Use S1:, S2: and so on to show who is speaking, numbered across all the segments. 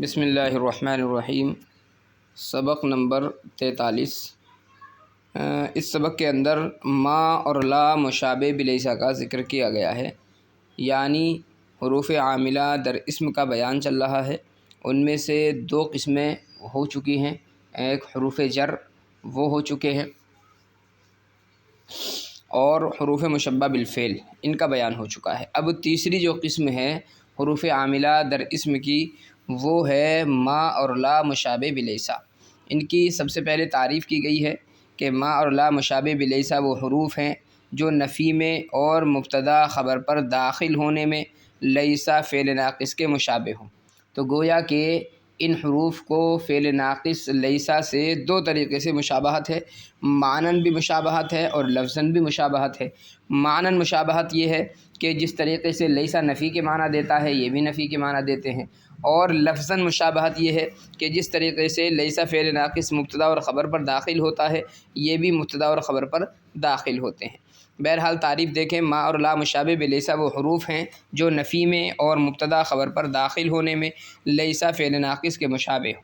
S1: بسم اللہ الرحمن الرحیم۔ سبق نمبر 43۔ اس سبق کے اندر ما اور لا مشابہ بلیسا کا ذکر کیا گیا ہے، یعنی حروف عاملہ در اسم کا بیان چل رہا ہے۔ ان میں سے دو قسمیں ہو چکی ہیں، ایک حروف جر وہ ہو چکے ہیں، اور حروف مشبہ بالفعل ان کا بیان ہو چکا ہے۔ اب تیسری جو قسم ہے حروف عاملہ در اسم کی، وہ ہے ما اور لا مشابہ بلیسا۔ ان کی سب سے پہلے تعریف کی گئی ہے کہ ما اور لا مشابہ بلیسا وہ حروف ہیں جو نفی میں اور مبتدا خبر پر داخل ہونے میں لیسا فعل ناقص کے مشابہ ہوں۔ تو گویا کہ ان حروف کو فعل ناقص لیسا سے دو طریقے سے مشابہت ہے، معنن بھی مشابہت ہے اور لفظاً بھی مشابہت ہے۔ معنن مشابہت یہ ہے کہ جس طریقے سے لیسا نفی کے معنی دیتا ہے، یہ بھی نفی کے معنی دیتے ہیں، اور لفظاً مشابہت یہ ہے کہ جس طریقے سے لیسا فعل ناقص مبتدا اور خبر پر داخل ہوتا ہے، یہ بھی مبتدا اور خبر پر داخل ہوتے ہیں۔ بہرحال تعریف دیکھیں، ما اور لا مشابہ بلیسا وہ حروف ہیں جو نفی میں اور مبتدا خبر پر داخل ہونے میں لیسا فعل ناقص کے مشابہ ہوں۔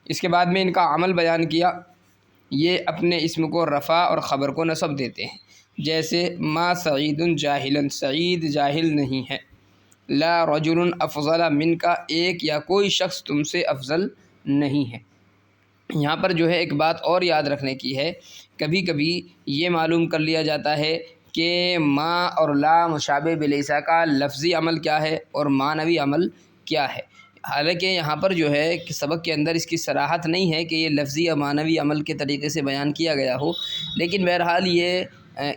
S1: اس کے بعد میں ان کا عمل بیان کیا۔ یہ اپنے اسم کو رفع اور خبر کو نصب دیتے ہیں، جیسے ما سعید جاہلا، سعید جاہل نہیں ہے۔ لا رجل افضل من کا، ایک یا کوئی شخص تم سے افضل نہیں ہے۔ یہاں پر جو ہے ایک بات اور یاد رکھنے کی ہے، کبھی کبھی یہ معلوم کر لیا جاتا ہے کہ ما اور لا مشابہ بلیسا کا لفظی عمل کیا ہے اور معنوی عمل کیا ہے۔ حالانکہ یہاں پر جو ہے کہ سبق کے اندر اس کی صراحت نہیں ہے کہ یہ لفظی اور معنوی عمل کے طریقے سے بیان کیا گیا ہو، لیکن بہرحال یہ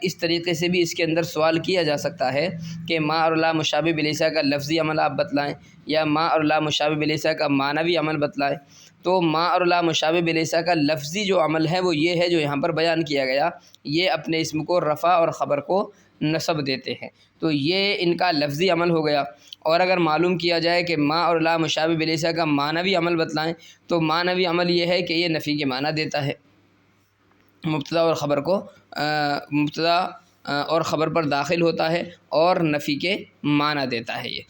S1: اس طریقے سے بھی اس کے اندر سوال کیا جا سکتا ہے کہ ما اور لا مشابہ بلیسا کا لفظی عمل آپ بتلائیں، یا ما اور لا مشابہ بلیسا کا معنوی عمل بتلائیں۔ تو ما اور لا مشابہ بلیسا کا لفظی جو عمل ہے وہ یہ ہے جو یہاں پر بیان کیا گیا، یہ اپنے اسم کو رفع اور خبر کو نصب دیتے ہیں، تو یہ ان کا لفظی عمل ہو گیا۔ اور اگر معلوم کیا جائے کہ ما اور لا مشابہ بلیسا کا معنوی عمل بتلائیں، تو معنوی عمل یہ ہے کہ یہ نفی کے معنی دیتا ہے، مبتدا اور خبر پر داخل ہوتا ہے اور نفی کے معنی دیتا ہے۔ یہ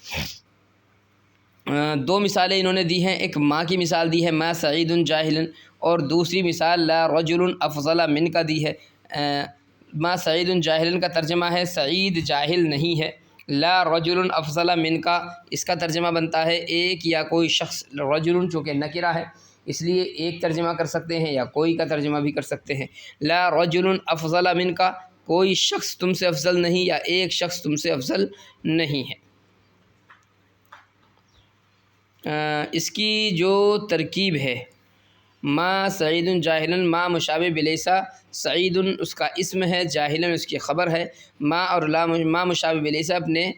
S1: دو مثالیں انہوں نے دی ہیں، ایک ما کی مثال دی ہے ما سعید جاہل، اور دوسری مثال لا رجل افضل من کا دی ہے۔ ما سعید جاہل کا ترجمہ ہے سعید جاہل نہیں ہے۔ لا رجل افضل من کا، اس کا ترجمہ بنتا ہے ایک یا کوئی شخص، رجل چونکہ نکرہ ہے اس لیے ایک ترجمہ کر سکتے ہیں یا کوئی کا ترجمہ بھی کر سکتے ہیں۔ لا رجل افضل من کا، کوئی شخص تم سے افضل نہیں یا ایک شخص تم سے افضل نہیں ہے۔ اس کی جو ترکیب ہے، ما سعید جاہلا، ما مشابہ بلیسا، سعید اس کا اسم ہے، جاہلا اس کی خبر ہے۔ ما اور لا ما مشابہ بلیسا اپنے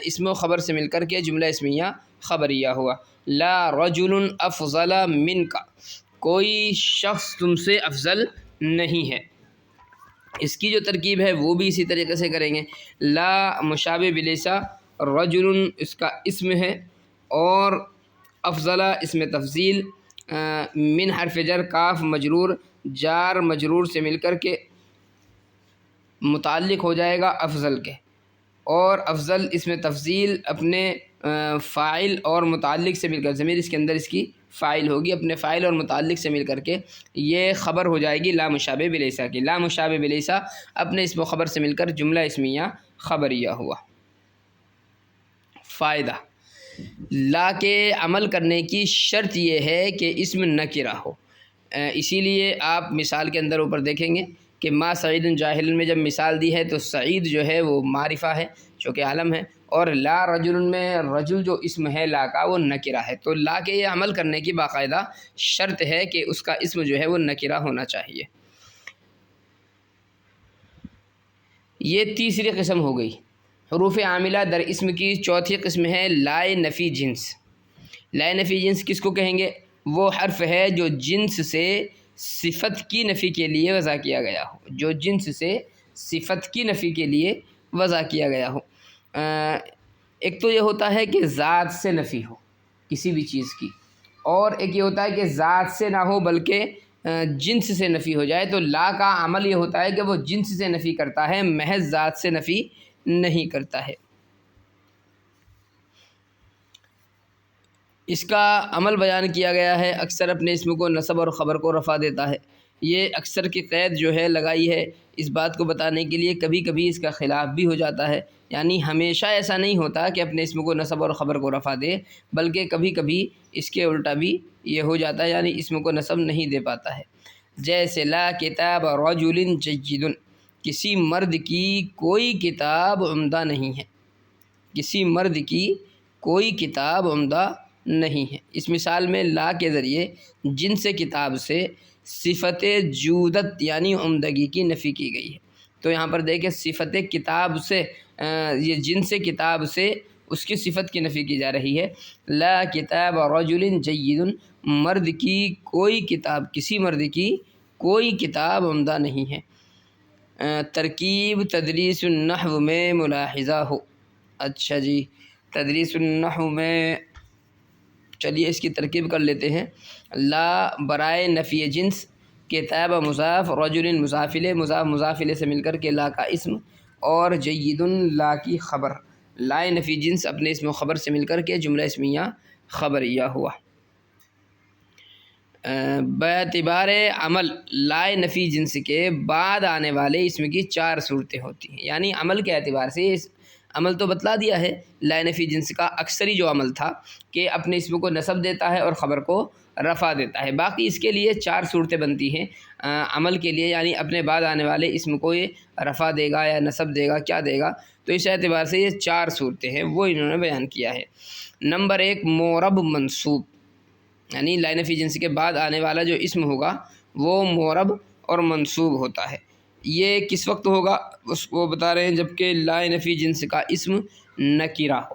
S1: اسم و خبر سے مل کر کے جملہ اسمیہ خبریہ ہوا۔ لا رجل افضل من کا، کوئی شخص تم سے افضل نہیں ہے۔ اس کی جو ترکیب ہے وہ بھی اسی طریقے سے کریں گے۔ لا مشابہ بلیسا، رجل اس کا اسم ہے، اور افضل اسم تفضیل، من حرف جر، کاف مجرور، جار مجرور سے مل کر کے متعلق ہو جائے گا افضل کے، اور افضل اسم تفضیل اپنے فاعل اور متعلق سے مل کر، ضمیر اس کے اندر اس کی فاعل ہوگی، اپنے فاعل اور متعلق سے مل کر کے یہ خبر ہو جائے گی لا مشابہ بلیسا کی۔ لا مشابہ بلیسا اپنے اسم و خبر سے مل کر جملہ اسمیہ خبریہ ہوا۔ فائدہ، لا کے عمل کرنے کی شرط یہ ہے کہ اسم نکرہ ہو، اسی لیے آپ مثال کے اندر اوپر دیکھیں گے کہ ما سعید جاہل میں جب مثال دی ہے تو سعید جو ہے وہ معرفہ ہے چونکہ عالم ہے، اور لا رجل میں رجل جو اسم ہے لا کا وہ نکرہ ہے، تو لا کے یہ عمل کرنے کی باقاعدہ شرط ہے کہ اس کا اسم جو ہے وہ نکرہ ہونا چاہیے۔ یہ تیسری قسم ہو گئی۔ حروف عاملہ در اسم کی چوتھی قسم ہے لائے نفی جنس۔ لائے نفی جنس کس کو کہیں گے؟ وہ حرف ہے جو جنس سے صفت کی نفی کے لیے وضع کیا گیا ہو، جو جنس سے صفت کی نفی کے لیے وضع کیا گیا ہو۔ ایک تو یہ ہوتا ہے کہ ذات سے نفی ہو کسی بھی چیز کی، اور ایک یہ ہوتا ہے کہ ذات سے نہ ہو بلکہ جنس سے نفی ہو جائے۔ تو لا کا عمل یہ ہوتا ہے کہ وہ جنس سے نفی کرتا ہے، محض ذات سے نفی نہیں کرتا ہے۔ اس کا عمل بیان کیا گیا ہے، اکثر اپنے اسم کو نصب اور خبر کو رفع دیتا ہے۔ یہ اکثر کی قید جو ہے لگائی ہے اس بات کو بتانے کے لیے، کبھی کبھی اس کا خلاف بھی ہو جاتا ہے، یعنی ہمیشہ ایسا نہیں ہوتا کہ اپنے اسم کو نصب اور خبر کو رفع دے، بلکہ کبھی کبھی اس کے الٹا بھی یہ ہو جاتا ہے، یعنی اسم کو نصب نہیں دے پاتا ہے۔ جیسے لا کتاب رجل جید، کسی مرد کی کوئی کتاب عمدہ نہیں ہے، کسی مرد کی کوئی کتاب عمدہ نہیں ہے۔ اس مثال میں لا کے ذریعے جنس کتاب سے صفت جودت یعنی عمدگی کی نفی کی گئی ہے۔ تو یہاں پر دیکھیں صفت کتاب سے یہ جنس کتاب سے اس کی صفت کی نفی کی جا رہی ہے۔ لا کتاب رجل جید، مرد کی کوئی کتاب، کسی مرد کی کوئی کتاب عمدہ نہیں ہے۔ ترکیب تدریس النحو میں ملاحظہ ہو۔ اچھا جی، تدریس النحو میں چلیے اس کی ترکیب کر لیتے ہیں۔ لا برائے نفی جنس، کتاب مضاف، رجل مضاف الیہ، مضاف مضاف الیہ سے مل کر کے لا کا اسم، اور جید لا کی خبر۔ لا نفی جنس اپنے اسم و خبر سے مل کر کے جملہ اسمیہ خبریہ ہوا۔ باعتبار عمل لا نفی جنس کے بعد آنے والے اسم کی 4 صورتیں ہوتی ہیں، یعنی عمل کے اعتبار سے اس عمل تو بتلا دیا ہے لا نفی جنس کا اکثری جو عمل تھا کہ اپنے اسم کو نصب دیتا ہے اور خبر کو رفع دیتا ہے، باقی اس کے لیے 4 صورتیں بنتی ہیں عمل کے لیے، یعنی اپنے بعد آنے والے اسم کو یہ رفع دے گا یا نصب دے گا، کیا دے گا، تو اس اعتبار سے یہ 4 صورتیں ہیں وہ انہوں نے بیان کیا ہے۔ نمبر 1 مورب منصوب، یعنی لا نفی جنس کے بعد آنے والا جو اسم ہوگا وہ مورب اور منصوب ہوتا ہے۔ یہ کس وقت ہوگا اس کو بتا رہے ہیں، جبکہ لا نفی جنس کا اسم نکرہ ہو،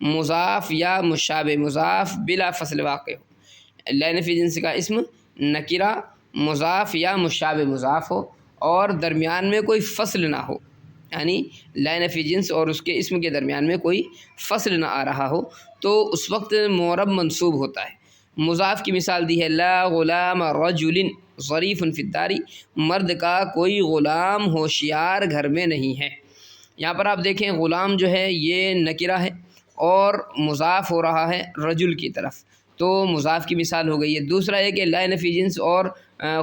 S1: مضاف یا مشابہ مضاف بلا فصل واقع ہو۔ لا نفی جنس کا اسم نکرہ، مضاف یا مشابہ مضاف ہو اور درمیان میں کوئی فصل نہ ہو، یعنی لا نفی جنس اور اس کے اسم کے درمیان میں کوئی فصل نہ آ رہا ہو، تو اس وقت مورب منصوب ہوتا ہے۔ مضاف کی مثال دی ہے لا غلام رجل ظریف فی الدار، مرد کا کوئی غلام ہوشیار گھر میں نہیں ہے۔ یہاں پر آپ دیکھیں غلام جو ہے یہ نکرہ ہے اور مضاف ہو رہا ہے رجل کی طرف، تو مضاف کی مثال ہو گئی ہے۔ دوسرا ہے کہ لا نفی جنس اور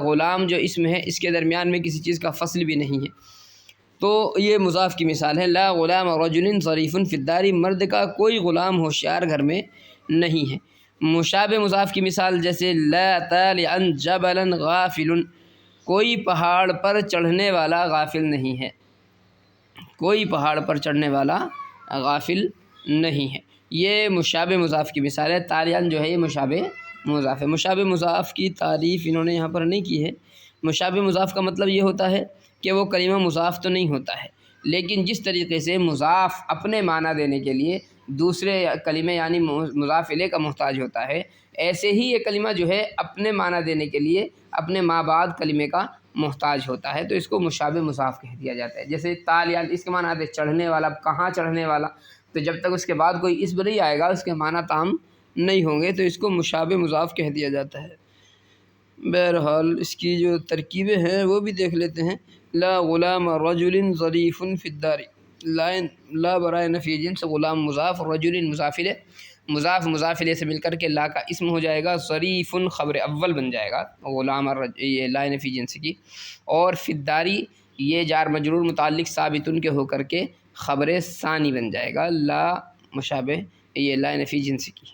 S1: غلام جو اسم ہے اس کے درمیان میں کسی چیز کا فصل بھی نہیں ہے، تو یہ مضاف کی مثال ہے لا غلام رجل ظریف فی الدار، مرد کا کوئی غلام ہوشیار گھر میں نہیں ہے۔ مشابہ مضاف کی مثال جیسے لا طالعا جبلا غافل، کوئی پہاڑ پر چڑھنے والا غافل نہیں ہے، کوئی پہاڑ پر چڑھنے والا غافل نہیں ہے۔ یہ مشابہ مضاف کی مثال ہے۔ طالعا جو ہے یہ مشابہ مضاف ہے۔ مشابہ مضاف کی تعریف انہوں نے یہاں پر نہیں کی ہے۔ مشابہ مضاف کا مطلب یہ ہوتا ہے کہ وہ کلمہ مضاف تو نہیں ہوتا ہے، لیکن جس طریقے سے مضاف اپنے معنی دینے کے لیے دوسرے کلمے یعنی مضاف الیہ کا محتاج ہوتا ہے، ایسے ہی یہ کلمہ جو ہے اپنے معنی دینے کے لیے اپنے ما بعد کلمے کا محتاج ہوتا ہے، تو اس کو مشابہ مضاف کہہ دیا جاتا ہے۔ جیسے طالعا اس کے معنی ہے چڑھنے والا، کہاں چڑھنے والا، تو جب تک اس کے بعد کوئی اسم نہیں آئے گا اس کے معنی تام نہیں ہوں گے، تو اس کو مشابہ مضاف کہہ دیا جاتا ہے۔ بہرحال اس کی جو ترکیبیں ہیں وہ بھی دیکھ لیتے ہیں۔ لا غلام رجل ظریف فی الدار، لا برائے نفی جنس، غلام مضاف، رجل مضاف الیہ، مضاف مضاف الیہ سے مل کر کے لا کا اسم ہو جائے گا، ظریف خبر اول بن جائے گا غلام یہ لا نفی جنس کی، اور فی الدار یہ جار مجرور متعلق ثابت کے ہو کر کے خبر ثانی بن جائے گا، لا مشابہ یہ لا نفی جنس کی۔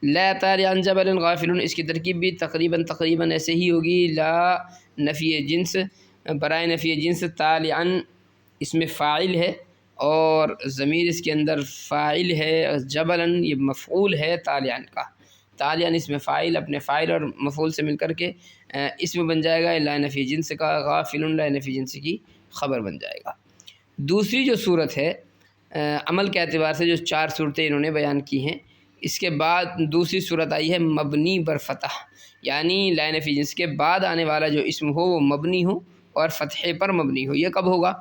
S1: لا طالعا جبل غافل، اس کی ترکیب بھی تقریباً ایسے ہی ہوگی۔ لا نفی جنس برائے نفی جنس، طالعا اس میں فاعل ہے اور ضمیر اس کے اندر فاعل ہے، جبلاً یہ مفعول ہے طالعا کا، طالعا اس میں فاعل اپنے فاعل اور مفعول سے مل کر کے اسم بن جائے گا لا نفی جنس کا، غافل لا نفی جنس کی خبر بن جائے گا۔ دوسری جو صورت ہے عمل کے اعتبار سے جو 4 صورتیں انہوں نے بیان کی ہیں، اس کے بعد دوسری صورت آئی ہے مبنی بر فتح، یعنی لا نفی جنس کے بعد آنے والا جو اسم ہو وہ مبنی ہو اور فتحے پر مبنی ہو۔ یہ کب ہوگا؟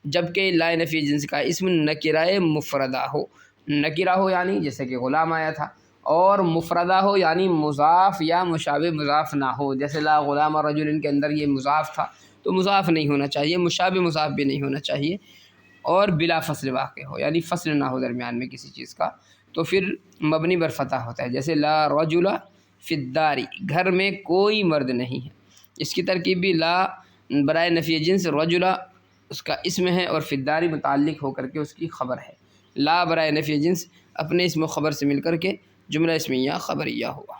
S1: جبکہ لا نفی جنس کا اسم نکرہ مفردہ ہو، نکرہ ہو یعنی جیسے کہ غلام آیا تھا، اور مفردہ ہو یعنی مضاف یا مشابہ مضاف نہ ہو، جیسے لا غلام رجل کے اندر یہ مضاف تھا تو مضاف نہیں ہونا چاہیے، مشابہ مضاف بھی نہیں ہونا چاہیے، اور بلا فصل واقع ہو یعنی فصل نہ ہو درمیان میں کسی چیز کا، تو پھر مبنی بر فتح ہوتا ہے، جیسے لا رجل فی الدار، گھر میں کوئی مرد نہیں ہے۔ اس کی ترکیب بھی لا برائے نفی جنس، رجل اس کا اسم ہے اور فی الدار متعلق ہو کر کے اس کی خبر ہے۔ لا برائے نفی جنس اپنے اسم و خبر سے مل کر کے جملہ اسمیہ خبریہ ہوا۔